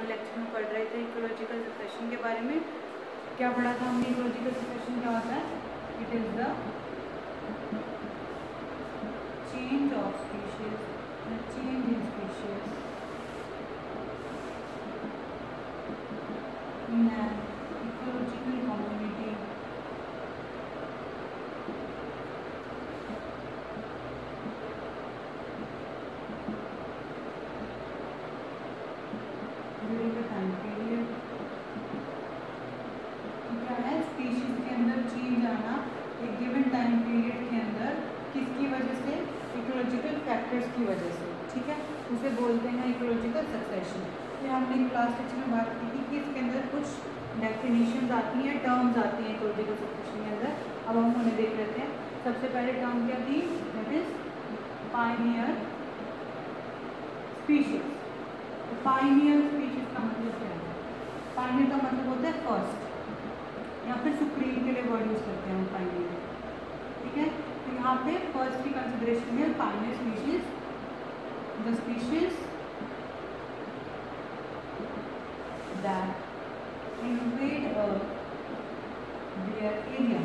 वाले लेक्चर में पढ़ रहे थे इकोलॉजिकल सक्सेशन के बारे में। क्या पढ़ा था हमने? इकोलॉजिकल सक्सेशन क्या होता है? It is the change of species, the change in species in an ecological community during the time period. क्या है? स्पीशीज के अंदर चेंज आना एक गिवन टाइम पीरियड के अंदर, किसकी वजह से? इकोलॉजिकल फैक्टर्स की वजह से। ठीक है, उसे बोलते हैं इकोलॉजिकल सक्सेशन। ये हमने क्लास टीचर में बात की थी कि इसके अंदर कुछ डेफिनेशंस आती हैं, टर्म्स आती हैं इकोलॉजिकल सक्सेशन के अंदर। अब हम उन्हें देख लेते हैं। सबसे पहले टर्म क्या थी? That is Pioneer species. Pioneer species का मतलब क्या है? पायनियर का मतलब होता है फर्स्ट, या फिर सुप्रीम के लिए वर्ड यूज करते हैं हम पायनियर। ठीक है, तो यहाँ पे फर्स्ट की कंसिडरेशन में Pioneer species, the species that invade a bare area।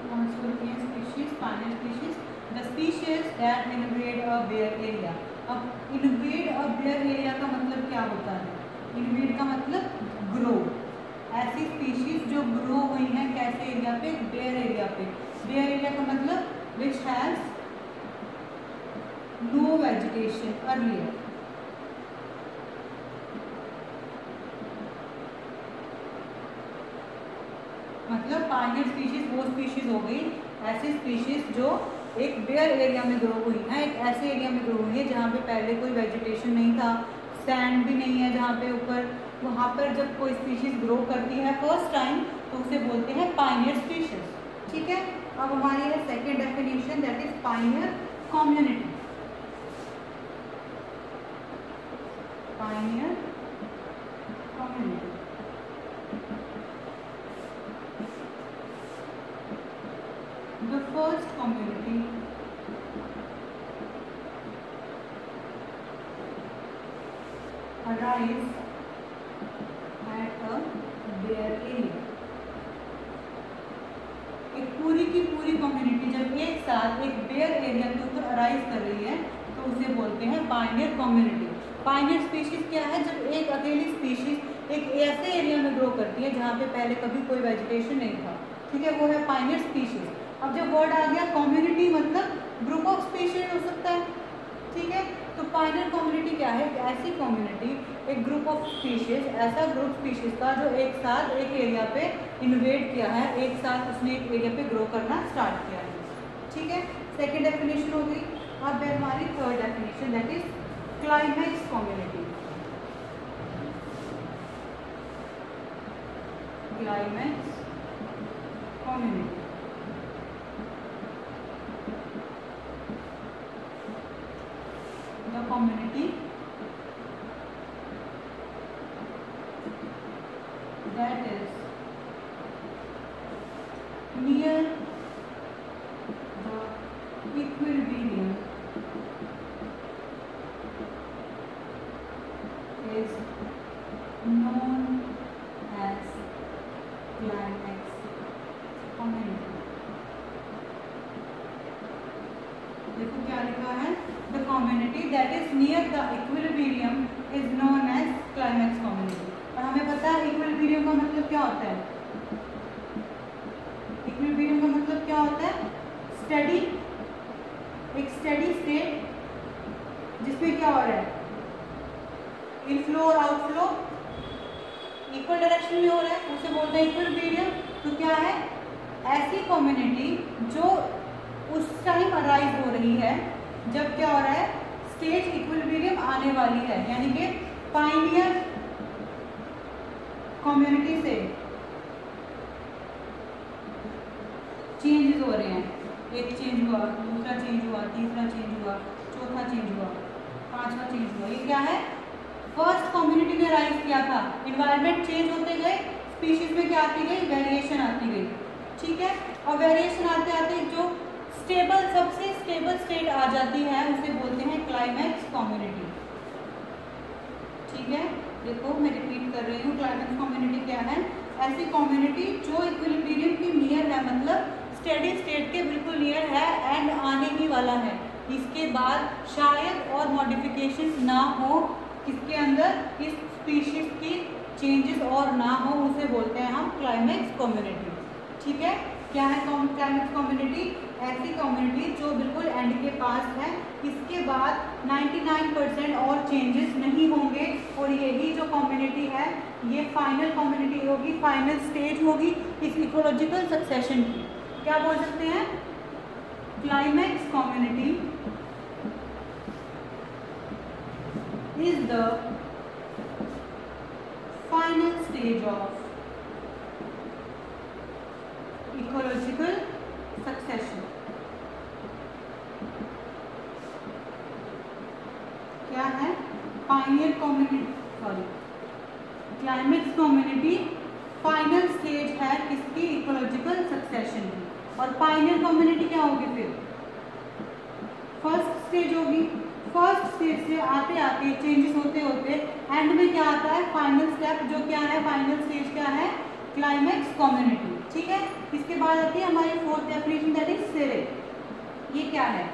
कौन सी होती है species? Pioneer species, the species that invade a bare area। अब invade a bare area का मतलब क्या होता है? invade का मतलब ग्रो। ऐसी स्पीशीज जो ग्रो हुई हैं कैसे एरिया पे? bare एरिया पे। bare एरिया का मतलब which has no vegetation earlier। मतलब पायनियर स्पीशीज वो स्पीशीज हो गई, ऐसी स्पीशीज जो एक बेयर एरिया में ग्रो हुई है, एक ऐसे एरिया में ग्रो हुई है जहाँ पे पहले कोई वेजिटेशन नहीं था, सैंड भी नहीं है जहाँ पे ऊपर। वहाँ पर जब कोई स्पीशीज ग्रो करती है फर्स्ट टाइम तो उसे बोलते हैं पायनियर स्पीशीज। ठीक है, अब हमारी है second definition, that is Pioneer community. Pioneer community the first community arise at a bare area। एक पूरी की पूरी कम्युनिटी जब एक साथ एक बेयर एरिया के ऊपर अराइज कर रही है तो उसे बोलते हैं पायनियर कम्युनिटी। पायनियर स्पीशीज क्या है? जब एक अकेली स्पीशीज एक ऐसे एरिया में ग्रो करती है जहाँ पे पहले कभी कोई वेजिटेशन नहीं था। ठीक है, वो है पायनियर स्पीशीज। अब जब वर्ड आ गया कम्युनिटी, मतलब ग्रुप ऑफ स्पीशीज हो सकता है। ठीक है, तो पायनियर कम्युनिटी क्या है? ऐसी कम्युनिटी, एक ग्रुप ऑफ स्पीशीज, ऐसा ग्रुप स्पीशीज का जो एक साथ एक एरिया पे इन्वेड किया है, एक साथ उसने एक एरिया पे ग्रो करना स्टार्ट किया है। ठीक है, सेकेंड डेफिनेशन हो गई। अब है हमारी third definition, that is climax community. Climax community the community that is near the equilibrium is known as climax community। देखो क्या लिखा है? The community that is near the equilibrium is known as climax community। और हमें पता है equilibrium का मतलब क्या होता है? equilibrium का मतलब क्या होता है? स्टडी, एक स्टडी स्टेट जिसमें क्या हो रहा है? इनफ्लो और आउटफ्लो इक्वल डायरेक्शन में हो रहा है, उसे बोलते हैं इक्विलिब्रियम। तो क्या है? ऐसी कम्युनिटी जो उस टाइम अराइज हो रही है जब क्या हो रहा है? स्टेज इक्विलिब्रियम आने वाली है, यानी कि पायनियर कम्युनिटी से चेंजेस हो रहे हैं। एक चेंज हुआ, दूसरा चेंज हुआ, तीसरा चेंज हुआ, चौथा चेंज हुआ, पांचवा चेंज हुआ। ये क्या है? फर्स्ट कम्युनिटी ने राइज किया था, इन्वायरमेंट चेंज होते गए, स्पीशीज में क्या आती गई? वेरिएशन आती गई। ठीक है, और वेरिएशन आते आते जो स्टेबल, सबसे स्टेबल स्टेट आ जाती है उसे बोलते हैं क्लाइमैक्स कम्युनिटी। ठीक है, देखो मैं रिपीट कर रही हूँ, क्लाइमेक्स कम्युनिटी क्या है? ऐसी कम्युनिटी जो इक्विलिब्रियम के नियर है, मतलब स्टेडी स्टेट के बिल्कुल नियर है, एंड आने ही वाला है, इसके बाद शायद और मॉडिफिकेशन ना हो, इसके अंदर इस स्पीशीज की चेंजेस और ना हो, उसे बोलते हैं हम क्लाइमेक्स कम्युनिटी। ठीक है, क्या है क्लाइमेक्स कम्युनिटी? ऐसी कम्युनिटी जो बिल्कुल एंड के पास है, इसके बाद 99% और चेंजेस नहीं होंगे, और यही जो कम्युनिटी है ये फाइनल कम्युनिटी होगी, फाइनल स्टेज होगी इस इकोलॉजिकल सक्सेशन की। क्या बोल सकते हैं? Climax community is the final stage of ecological succession. क्या है? Pioneer community, sorry, climax community final stage है किसकी? इकोलॉजिकल सक्सेशन की। और पायनियर कम्युनिटी क्या होगी? फिर फर्स्ट स्टेज होगी। फर्स्ट स्टेज से आते आते चेंजेस होते होते एंड में क्या आता है? फाइनल स्टेप, जो क्या है? फाइनल स्टेज क्या है? Climax community. ठीक है, इसके बाद आती है हमारी फोर्थ डेफिनेशन, दैट इज सिरे। ये क्या है?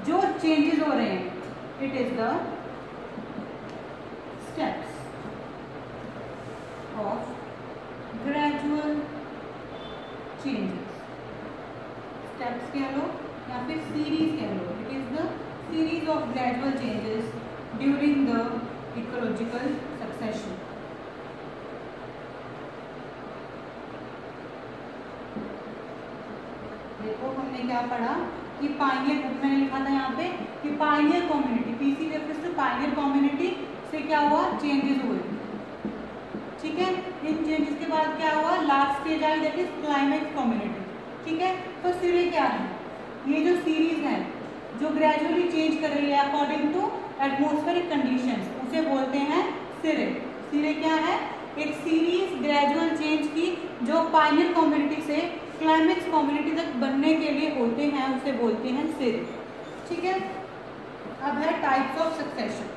जो चेंजेस हो रहे हैं, it is the steps of gradual changes. Steps कह लो या फिर सीरीज कह लो, it is the series of gradual changes during the ecological succession. देखो हमने क्या पढ़ा कि पायनियर, मैंने लिखा था यहाँ पे कि pioneer community, PC reference to pioneer community से क्या हुआ? चेंजेस हुए। ठीक है, इन चेंजेस के बाद क्या हुआ? Last stage I, that is climax community. ठीक है, तो सिरे क्या है? ये जो सीरीज है जो ग्रेजुअली चेंज कर रही है अकॉर्डिंग टू एटमॉस्फेरिक कंडीशंस, उसे बोलते हैं सिरे। सिरे क्या है? एक सीरीज ग्रेजुअल चेंज की जो पायनियर कम्युनिटी से क्लाइमेक्स कम्युनिटी तक बनने के लिए होते हैं, उसे बोलते हैं सिरे। ठीक है, अब है types of succession.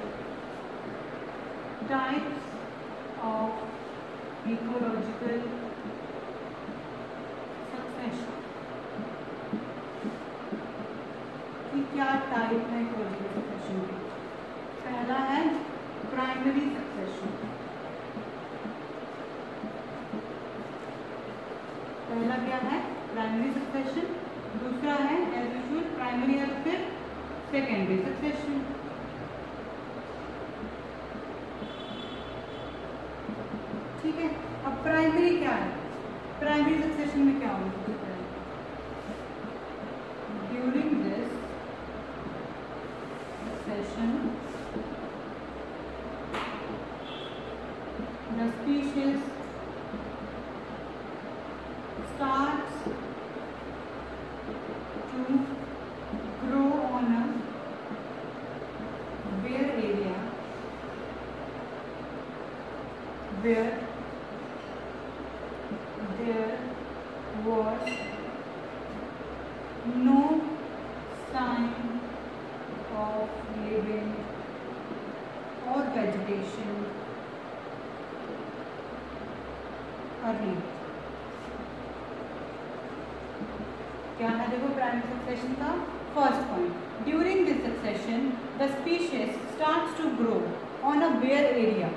Types of ecological succession कि क्या टाइप है इकोलॉजिकल सक्सेशन की? पहला है प्राइमरी सक्सेशन। पहला क्या है? Primary succession. दूसरा है एज यूजुअल प्राइमरी और फिर सेकेंडरी सक्सेशन। ठीक है, अब प्राइमरी क्या है? प्राइमरी सक्सेशन में क्या होगा? During this succession the species starts to grow on a bare area where there was no sign of living or vegetation early. क्या है? देखो प्राइमरी सक्सेशन का first point, during this succession the species starts to grow on a bare area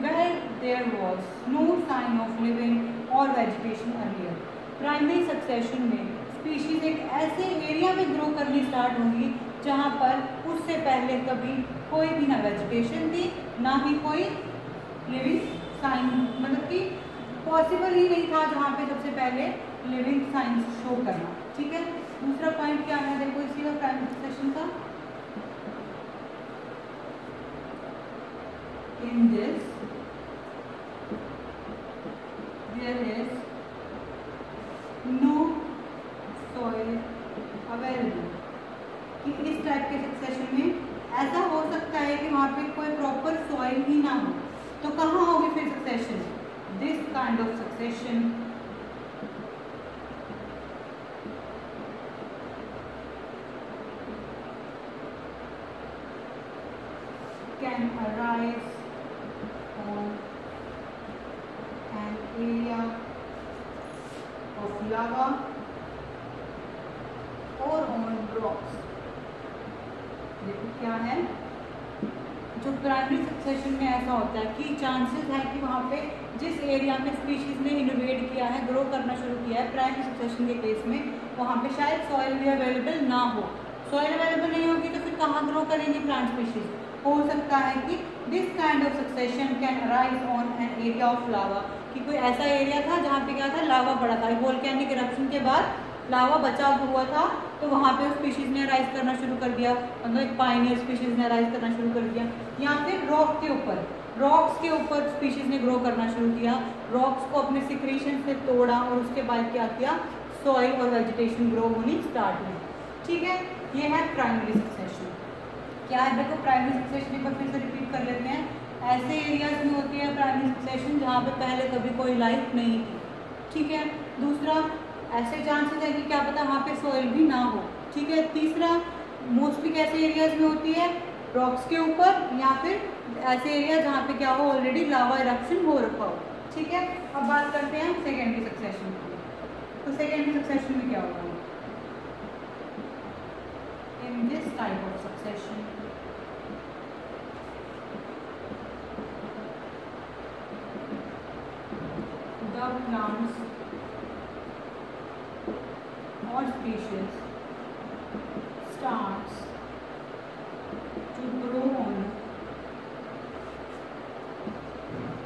where there was no sign of living और vegetation earlier. Primary succession में species एक ऐसे area में grow करनी स्टार्ट होंगी जहाँ पर उससे पहले कभी कोई भी ना वेजिटेशन थी, ना ही कोई लिविंग साइन, मतलब कि पॉसिबल ही नहीं था जहाँ पे सबसे पहले लिविंग साइंस शो करना। ठीक है, दूसरा पॉइंट क्या है? देखो इसी का प्राइमरी सक्सेशन का, in this there is no soil available. कि इस टाइप के सक्सेशन में ऐसा हो सकता है कि वहाँ पे कोई प्रॉपर सॉइल ही ना हो, तो कहाँ होगी फिर succession? This kind of succession can arise on an area of lava or on rocks। देखो क्या है, जो प्राइमरी सक्सेशन में ऐसा होता है कि चांसेस है कि वहाँ पे जिस एरिया में स्पीशीज ने इनोवेट किया है, ग्रो करना शुरू किया है, प्राइमरी सक्सेशन के केस में वहाँ पे शायद सॉइल भी अवेलेबल ना हो। सॉइल अवेलेबल नहीं होगी तो फिर कहाँ ग्रो करेंगे प्लांट स्पीशीज। हो सकता है कि this kind of succession can arise on an area of lava, कि कोई ऐसा एरिया था जहाँ पे क्या था, लावा पड़ा था, वोल्केनिक इरप्शन के बाद लावा बचा हुआ था, तो वहाँ पे उस स्पीशीज ने राइज करना शुरू कर दिया, मतलब एक पाइनियर स्पीशीज ने राइज करना शुरू कर दिया। या फिर रॉक के ऊपर, रॉक्स के ऊपर स्पीशीज ने ग्रो करना शुरू किया, रॉक्स को अपने सिक्रीशन से तोड़ा और उसके बाद क्या किया, सॉइल और वेजिटेशन ग्रो होनी स्टार्ट हुई। ठीक है, ये है प्राइमरी सक्सेशन। क्या है, देखो प्राइमरी सक्सेशन एक बार फिर से रिपीट कर लेते हैं। ऐसे एरियाज में होती है प्राइमरी सक्सेशन जहाँ पे पहले कभी कोई लाइफ नहीं थी। ठीक है, दूसरा ऐसे चांसेस है कि क्या पता वहाँ पे सॉइल भी ना हो। ठीक है, तीसरा मोस्टली कैसे एरियाज में होती है, रॉक्स के ऊपर या फिर ऐसे एरिया जहाँ पे क्या हो, ऑलरेडी लावा इरप्शन हो रखा हो। ठीक है, अब बात करते हैं सेकेंडरी सक्सेशन की। तो सेकेंडरी सक्सेशन में क्या होगा, in this type of succession the plants or species starts to grow on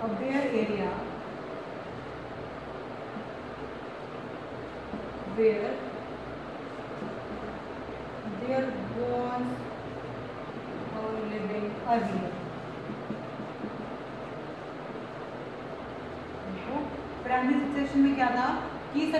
a bare area where there was a living earlier। Primary succession में क्या था कि इस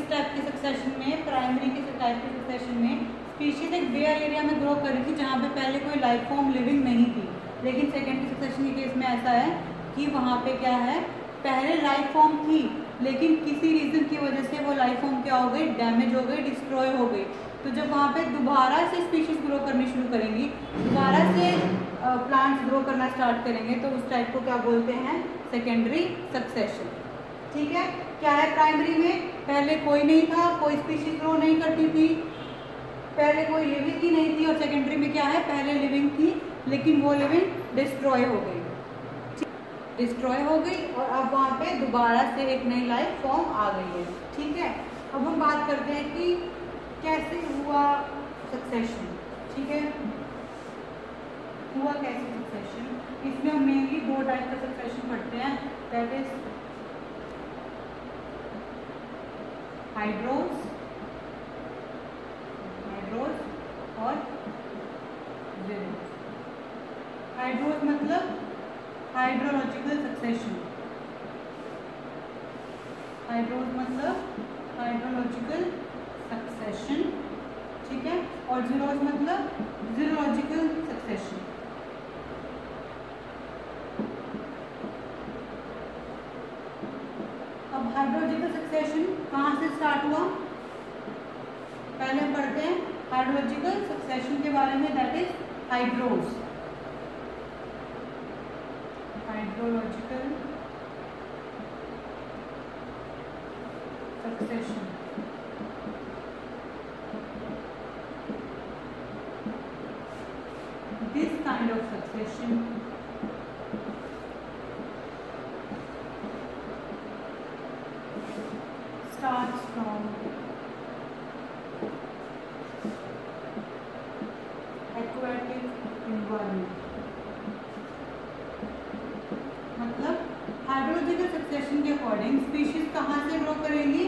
टाइप के सक्सेशन में, प्राइमरी के टाइप के सक्सेशन में स्पीशीज एक बेयर एरिया में ग्रो कर रही थी जहाँ पे पहले कोई लाइफ फॉर्म लिविंग नहीं थी। लेकिन सेकेंडरी सक्सेशन के केस में ऐसा है कि वहाँ पे क्या है, पहले लाइफ फॉर्म थी लेकिन किसी रीजन की वजह से वो लाइफ फॉर्म क्या हो गई, डैमेज हो गई, डिस्ट्रॉय हो गई। तो जब वहाँ पे दोबारा से स्पीशीज ग्रो करनी शुरू करेंगी, दोबारा से प्लांट्स ग्रो करना स्टार्ट करेंगे, तो उस टाइप को क्या बोलते हैं, सेकेंडरी सक्सेशन। ठीक है, क्या है, प्राइमरी में पहले कोई नहीं था, कोई स्पीशीज ग्रो नहीं करती थी, पहले कोई लिविंग ही नहीं थी। और सेकेंडरी में क्या है, पहले लिविंग थी लेकिन वो लिविंग डिस्ट्रॉय हो गई, डिस्ट्रॉय हो गई और अब वहाँ पे दोबारा से एक नई लाइफ फॉर्म आ गई है। ठीक है, अब हम बात करते हैं कि कैसे हुआ सक्सेशन। ठीक है, हुआ कैसे सक्सेशन, इसमें हम मेनली दो टाइप का सक्सेशन पढ़ते हैं, दैट इज हाइड्रोज और जेरोज। हाइड्रोज मतलब हाइड्रोलॉजिकल सक्सेशन, हाइड्रोज मतलब हाइड्रोलॉजिकल सक्सेशन। ठीक है, और जीरोज मतलब जीरोलॉजिकल सक्सेशन। अब हाइड्रोलॉजिकल सक्सेशन कहाँ से स्टार्ट हुआ, पहले हम पढ़ते हैं हाइड्रोलॉजिकल सक्सेशन के बारे में, that is hydros. Hydrological succession this kind of succession starts from aquatic environment। मतलब हाइड्रोलॉजिकल सक्सेशन के अकॉर्डिंग स्पीशीज कहाँ से ग्रो करेंगी,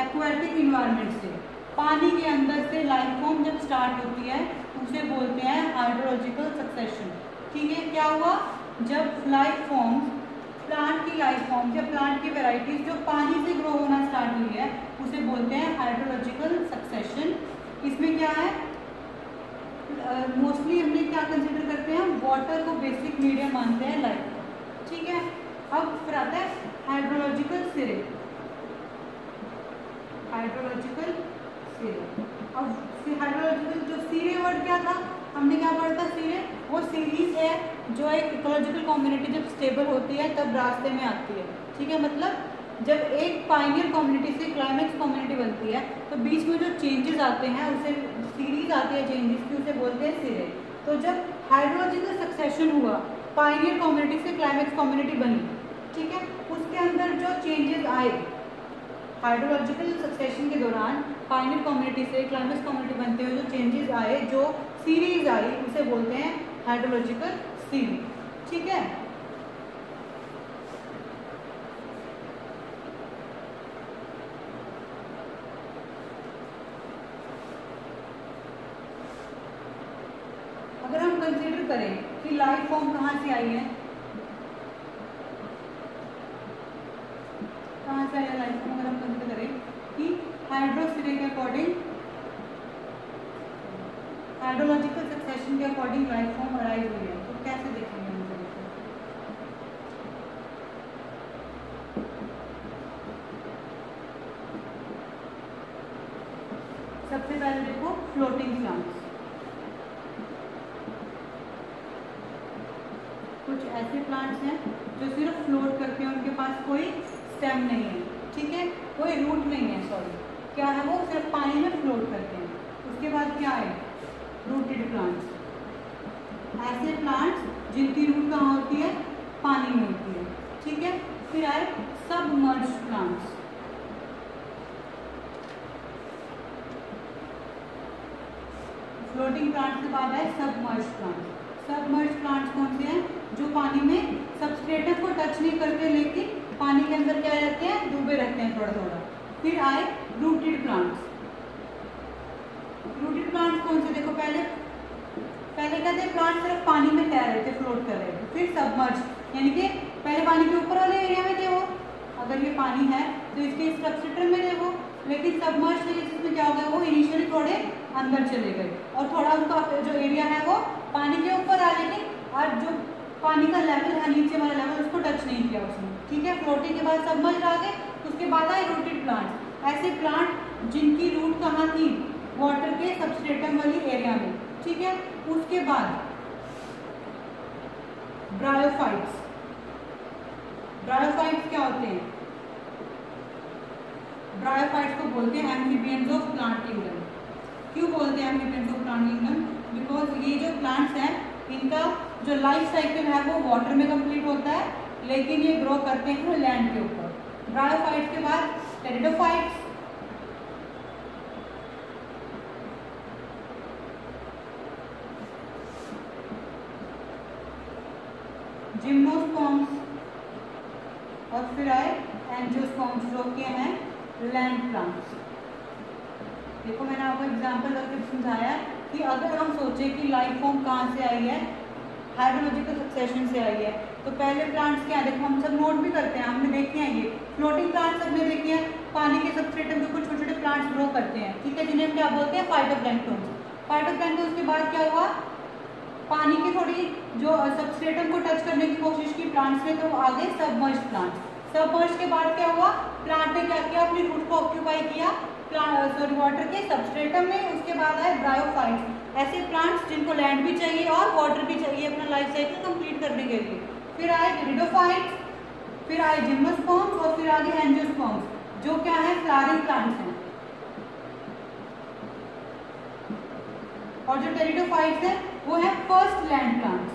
एक्वाटिक इन्वायरमेंट से, पानी के अंदर से लाइफ फॉर्म जब स्टार्ट होती है उसे बोलते हैं हाइड्रोलॉजिकल सक्सेशन। ठीक है, क्या हुआ, जब लाइफ फॉर्म्स, प्लांट की लाइफ फॉर्म या प्लांट की वेराइटीज जो पानी से ग्रो होना स्टार्ट हुई है उसे बोलते हैं हाइड्रोलॉजिकल सक्सेशन। इसमें क्या है, मोस्टली हमने क्या कंसिडर करते हैं, वाटर को बेसिक मीडियम मानते हैं लाइफ का। ठीक है, अब फिर आता है हाइड्रोलॉजिकल सिरे। हाइड्रोलॉजिकल सिरे, अब हाइड्रोलॉजिकल जो सिरे वर्ड क्या था, हमने क्या पढ़ा था, सिरे वो सीरीज है जो एक इकोलॉजिकल कम्युनिटी जब स्टेबल होती है तब रास्ते में आती है, ठीक है। मतलब जब एक पायनियर कम्युनिटी से क्लाइमेक्स कम्युनिटी बनती है तो बीच में जो चेंजेस आते हैं उसे सीरीज आती है चेंजेस की, उसे बोलते हैं सिरे। तो जब हाइड्रोलॉजिकल सक्सेशन हुआ, पायनियर कम्युनिटी से क्लाइमेक्स कम्युनिटी बनी, ठीक है, उसके अंदर जो चेंजेस आए हाइड्रोलॉजिकल सक्सेशन के दौरान पायनियर कम्युनिटी से क्लाइमेक्स कम्युनिटी बनते हुए जो चेंजेस आए, जो सीरीज आई, उसे बोलते हैं हाइड्रोलॉजिकल सीरीज, ठीक है। अगर हम कंसीडर करें कि लाइफ फॉर्म कहाँ से आई है, कहाँ से आई है लाइफ फॉर्म, अगर हम कंसीडर करें कि हाइड्रोसिरे के अकॉर्डिंग, हाइड्रोलॉजिकल सक्सेशन के अकॉर्डिंग लाइफ फॉर्म अराइज हुई है, तो कैसे देखेंगे हम इसे? सबसे पहले देखो फ्लोटिंग प्लांट्स। कुछ ऐसे प्लांट्स हैं जो सिर्फ फ्लोट करते हैं, उनके पास कोई स्टेम नहीं है, ठीक है, कोई रूट नहीं है, सॉरी, क्या है वो, सिर्फ पानी में फ्लोट करते हैं। उसके बाद क्या है, रूटेड प्लांट्स। ऐसे प्लांट्स जिनकी रूट कहाँ होती है, पानी में होती है, ठीक है। फिर आए सबमर्ज्ड प्लांट्स। फ्लोटिंग प्लांट्स के बाद आए सबमर्ज्ड प्लांट्स। सबमर्ज्ड प्लांट्स कौन से हैं, जो पानी में सबस्ट्रेटम को टच नहीं करते लेकिन पानी के अंदर क्या रहते हैं, डूबे रहते हैं थोड़ा थोड़ा। फिर आए रूटेड प्लांट्स। रूटेड प्लांट्स कौन से, देखो पहले कहते हैं प्लांट सिर्फ पानी में तैर रहे थे, फ्लोट कर रहे थे। फिर सबमर्ज, यानी कि पहले पानी के ऊपर वाले एरिया में थे वो, अगर ये पानी है तो इसके सबस्ट्रेटम में थे वो, लेकिन सबमर्ज थे जिसमें क्या हो गया, वो इनिशियली थोड़े अंदर चले गए और थोड़ा उनका जो एरिया है वो पानी के ऊपर आ, लेकिन और जो पानी का लेवल है नीचे वाला लेवल उसको टच नहीं किया उसने, ठीक है। फ्लोटिंग के बाद सबमर्ज आ गए, उसके बाद आए रूटेड प्लांट। ऐसे प्लांट जिनकी रूट कहाँ थी, वाटर के सबस्ट्रेटम वाली एरिया में, ठीक है। उसके बाद ब्रायोफाइट्स। ब्रायोफाइट्स क्या होते हैं, ब्रायोफाइट्स को बोलते हैं एम्फीबियंस ऑफ प्लांट किंगडम। क्यों बोलते हैं amphibians of plant kingdom, because ये जो प्लांट्स हैं इनका जो लाइफ साइकिल है वो वाटर में कंप्लीट होता है, लेकिन ये ग्रो करते हैं लैंड के ऊपर। ब्रायोफाइट्स के बाद टेरिडोफाइट्स, जिम्नोस्पर्म्स और फिर आए एंजियोस्पर्म्स, जो कि हैं लैंड प्लांट्स। देखो मैंने आपको एग्जांपल करके समझाया कि अगर हम सोचें कि लाइफ फॉर्म कहाँ से आई है, हाइड्रोलॉजिकल सक्सेशन से आई है, तो पहले प्लांट्स क्या है, देखो हम सब नोट भी करते हैं, हमने देखे हैं ये फ्लोटिंग प्लांट्स सबने देखे हैं, पानी के सबस्ट्रेटम के ऊपर छोटे छोटे प्लांट्स ग्रो करते हैं, ठीक है, जिन्हें हम क्या बोलते हैं, फाइटोप्लैंक्टन। फाइटोप्लैंक्टन के बाद क्या हुआ, पानी की थोड़ी जो सबस्ट्रेटम को टच करने की कोशिश की प्लांट्स ने, तो वो आगे सबमर्ज प्लांट्स। सबमर्ज के बाद क्या हुआ, प्लांट ने क्या किया, अपनी रूट को ऑक्यूपाई किया सॉरी वाटर के सबस्ट्रेटम में। उसके बाद आए ब्रायोफाइट्स, ऐसे प्लांट्स जिनको लैंड भी चाहिए और वाटर भी चाहिए अपना लाइफ साइकिल कंप्लीट करने के लिए। फिर आए टेरिडोफाइट्स, फिर आए जिम्नोस्पर्म्स और फिर आगे एंजियोस्पर्म्स, जो क्या है, फ्लावरिंग प्लांट्स हैं। और जो टेरिडोफाइट्स है वो है फर्स्ट लैंड प्लांट्स।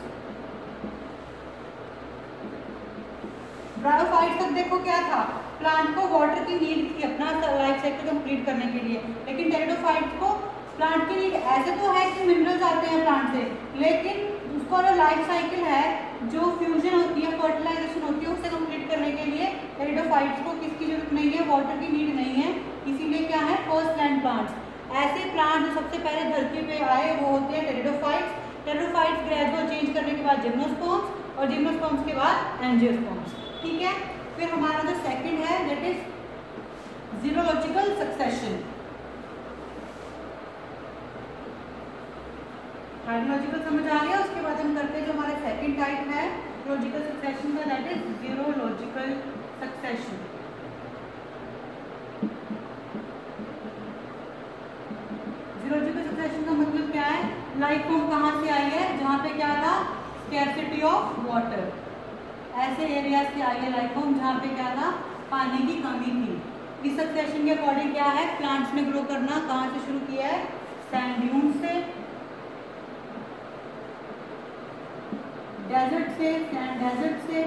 ब्रायोफाइट्स तक देखो क्या था, प्लांट को वाटर की नीड थी अपना लाइफ साइकिल कंप्लीट करने के लिए, लेकिन टेरिडोफाइट्स को प्लांट की नीड ऐसे तो है कि मिनरल्स आते हैं प्लांट से, लेकिन उसका जो लाइफ साइकिल है, जो फ्यूजन होती है, फर्टिलाइजेशन होती है, उसे कंप्लीट करने के लिए टेरिडोफाइट्स को किसकी जरूरत नहीं है, वाटर की नीड नहीं है, इसीलिए क्या है, फर्स्ट लैंड प्लांट्स। ऐसे प्लांट जो सबसे पहले धरती पे आए वो होते हैं टेरिडोफाइट्स। टेरिडोफाइट्स ग्रेजुअल चेंज करने के बाद जिम्नोस्पर्म्स और जिम्नोस्पर्म्स के बाद एंजियोस्पर्म्स, ठीक है। फिर हमारा जो सेकंड है दैट इज जीरोलॉजिकल सक्सेशन। हाइड्रोलॉजिकल समझ आ गया, उसके बाद हम करते हैं जो हमारा सेकंड टाइप है जीरोलॉजिकल सक्सेशन का, दैट इज जीरोलॉजिकल सक्सेशन। जीरोलॉजिकल सक्सेशन का मतलब क्या है, लाइफ फॉर्म कहाँ से आई है, जहाँ पे क्या था, स्कैर्सिटी ऑफ वाटर, ऐसे एरियाज से आई है लाइफ फॉर्म जहाँ पे क्या था, पानी की कमी थी। इस सक्सेशन के अकॉर्डिंग क्या है, प्लांट्स ने ग्रो करना कहाँ से शुरू किया है, सैंड ड्यून से, डेजर्ट से, सैंड डेजर्ट से,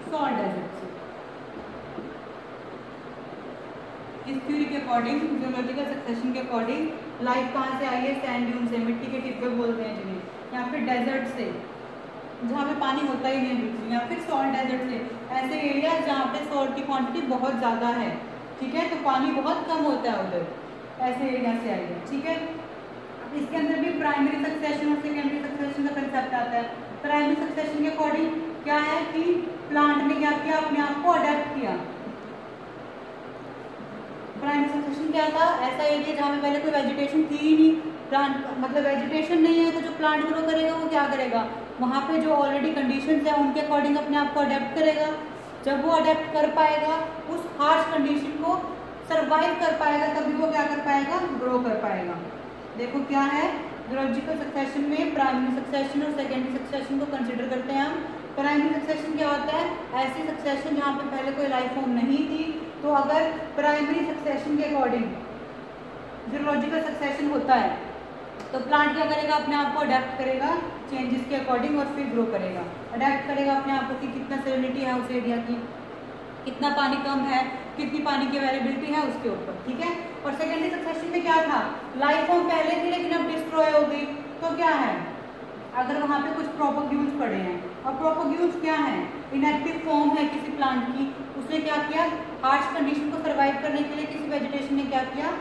सॉल्ट डेजर्ट से। इस थ्योरी के अकॉर्डिंग, जियोलॉजिकल सक्सेशन के अकॉर्डिंग लाइफ कहाँ से आई है, सैंड ड्यून से, मिट्टी के टिब्बे बोलते हैं जिन्हें, या फिर डेजर्ट से जहाँ पे पानी होता ही नहीं बिल्कुल, या फिर सॉल्ट डेजर्ट से, ऐसे एरिया जहाँ पे सॉल्ट की क्वांटिटी बहुत ज़्यादा है, ठीक है, तो पानी बहुत कम होता है उधर, ऐसे एरिया से आई है, ठीक है। इसके अंदर भी प्राइमरी सक्सेशन और सेकेंडरी सक्सेशन का कंसेप्ट आता है। प्राइमरी सक्सेशन के अकॉर्डिंग क्या है कि प्लांट ने क्या किया, अपने आप को अडेप्ट किया। प्राइमरी सक्सेशन क्या था, ऐसा एरिया जहाँ पे पहले कोई वेजिटेशन थी ही नहीं, प्लांट मतलब वेजिटेशन नहीं है, तो जो प्लांट ग्रो करेगा वो क्या करेगा, वहाँ पे जो ऑलरेडी कंडीशंस है उनके अकॉर्डिंग अपने आप को अडेप्ट करेगा। जब वो अडेप्ट कर पाएगा, उस हार्श कंडीशन को सर्वाइव कर पाएगा, तभी वो क्या कर पाएगा, ग्रो कर पाएगा। देखो क्या है, जियोलॉजिकल सक्सेशन में प्राइमरी सक्सेशन और सेकेंडरी सक्सेशन को कंसिडर करते हैं हम। प्राइमरी सक्सेशन क्या होता है, ऐसी सक्सेशन जहाँ पे पहले कोई लाइफ फॉर्म नहीं थी, तो अगर प्राइमरी सक्सेशन के अकॉर्डिंग जियोलॉजिकल सक्सेशन होता है तो प्लांट क्या करेगा, अपने आप को अडेप्ट करेगा चेंजेस के अकॉर्डिंग और फिर ग्रो करेगा। अडेप्ट करेगा अपने आप को कि कितना सैलिनिटी है उस एरिया की, कितना पानी कम है, कितनी पानी की अवेलेबिलिटी है उसके ऊपर, ठीक है। और सेकेंडरी सक्सेशन में क्या था, लाइफ फॉर्म पहले थी लेकिन अब डिस्ट्रॉय हो गई, तो क्या है, अगर वहाँ पे कुछ प्रोपोग्यूल्स पड़े हैं, और प्रोपोग्यूल्स क्या है, इनएक्टिव फॉर्म है किसी प्लांट की, उसने क्या किया, हार्श कंडीशन को सर्वाइव करने के लिए किसी वेजिटेशन ने क्या किया,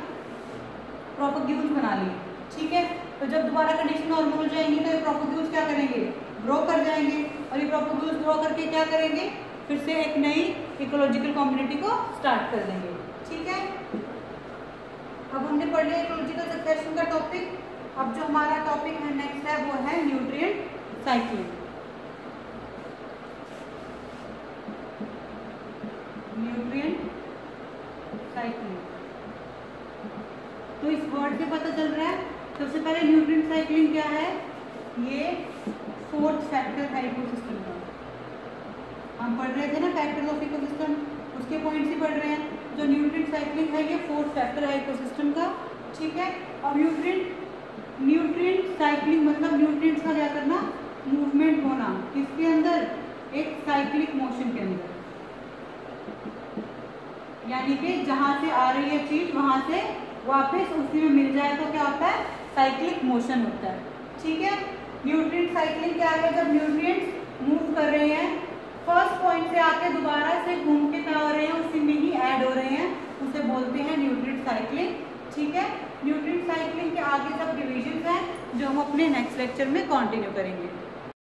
प्रोपोग्यूल्स बना लिए, ठीक है। तो जब दोबारा कंडीशन नॉर्मल हो जाएंगी तो ये प्रोपोग्यूल्स क्या करेंगे, ग्रो कर जाएंगे, और ये प्रोपोग्यूल्स ग्रो करके क्या करेंगे, फिर से एक नई इकोलॉजिकल कम्युनिटी को स्टार्ट कर देंगे, ठीक है। अब हमने पढ़ लिया इकोलॉजिकल सक्सेशन का टॉपिक। अब जो हमारा टॉपिक है नेक्स्ट है वो है न्यूट्रिएंट साइक्लिंग। न्यूट्रिएंट साइक्लिंग, तो इस वर्ड से पता चल रहा है, सबसे पहले न्यूट्रिएंट साइक्लिंग क्या है, ये फोर्थ फैक्टर है इकोसिस्टम का। हम पढ़ रहे थे ना फैक्टर्स ऑफ इकोसिस्टम, उसके पॉइंट्स ही पढ़ रहे हैं। जो न्यूट्रिएंट साइक्लिंग है ये फोर्थ फैक्टर है इकोसिस्टम का, ठीक है। अब न्यूट्रिएंट साइक्लिंग मतलब न्यूट्रिएंट्स का क्या करना, मूवमेंट होना, किसके अंदर, एक साइक्लिक मोशन के अंदर, यानी कि जहां से आ रही है चीज वहां से वापस उसी में मिल जाए तो क्या होता है, साइक्लिक मोशन होता है, ठीक है। न्यूट्रिएंट साइक्लिंग क्या है, जब न्यूट्रिएंट्स मूव कर रहे हैं, फर्स्ट पॉइंट से आके दोबारा से घूम के क्या हो रहे हैं, उसी में ही ऐड हो रहे हैं, उसे बोलते हैं न्यूट्रिएंट साइक्लिंग, ठीक है। न्यूट्रिएंट साइक्लिंग के आगे सब डिविजन्स हैं जो हम अपने नेक्स्ट लेक्चर में कंटिन्यू करेंगे।